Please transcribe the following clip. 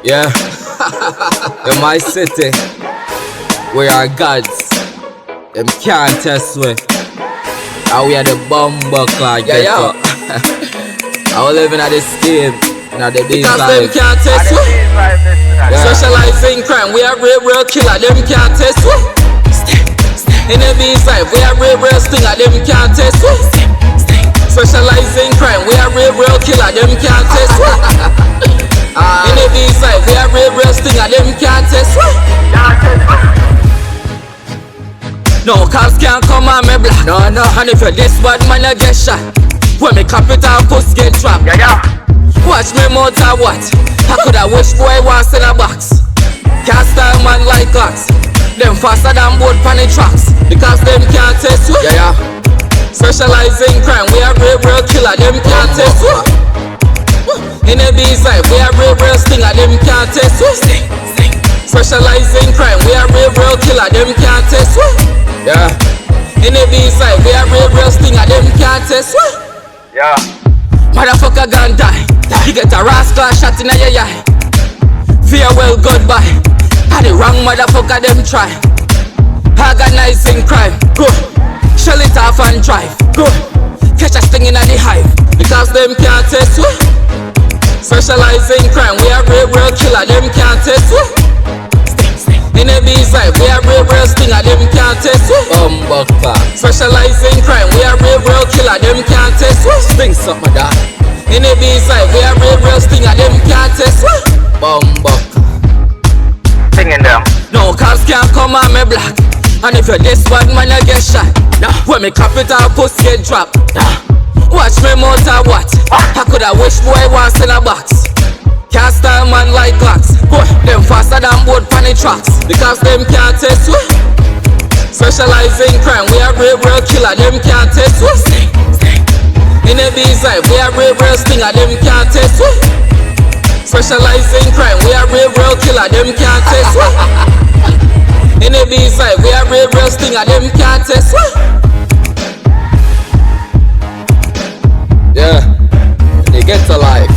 Yeah, in my city, we are gods. Them can't test we. And we are the bumbuckler ghetto. I was living at this scheme, at the bees because them can't test we. Socializing crime, we are real killer. Them can't test we. In the bees life, we are real stinger. Them can't test we. Socializing crime, we are real killer. Them can't test we. In the bees life, we are real stinger. Them can't test we. No cops can't come on me block. No. And if you're this bad man, you get shot. When me capital puss get trapped. Watch me mouth or what? I coulda wish boy was in a box. Can't style man like clocks. Them faster than boat pan the tracks. Because them can't test you. Socializing crime, we are real killer. Them can't test you. In the bees life, we are real stinger. Them can't test you. Socializing crime, we are real killer. Them can't test you. In the bees life, we are real stinger. Them can't test you. Motherfucker gon' die. You get a rascal shot in your eye. Farewell, goodbye. And the wrong motherfucker them try. Organizing crime, go. Shell it off and drive, go. Catch a sting in the hive. Because them can't test you. Socializing crime, we are real killer. Them can't test you. In the bees life, we are real stinger. Them can't test you. Socializing crime, we are real killer. Them can't test you. Sting something that. In the bees life, we are real stinger. Them can't test you. Singing them. No cops can't come on me block. And if you're this bad man, you get shot. When me capital puss get dropped. Watch me mouth or what? I coulda wish boy was in a box. Can't style man like clocks. Boy, them faster than boat pan the tracks. Because them can't test you. Socializing crime, we are real killer. Them can't test you. In the bees life, we are real stinger. Them can't test you. Socializing crime, we are real killer. Them can't test you. In the bees life, we are real stinger. Them can't test you. Yeah, they get to life.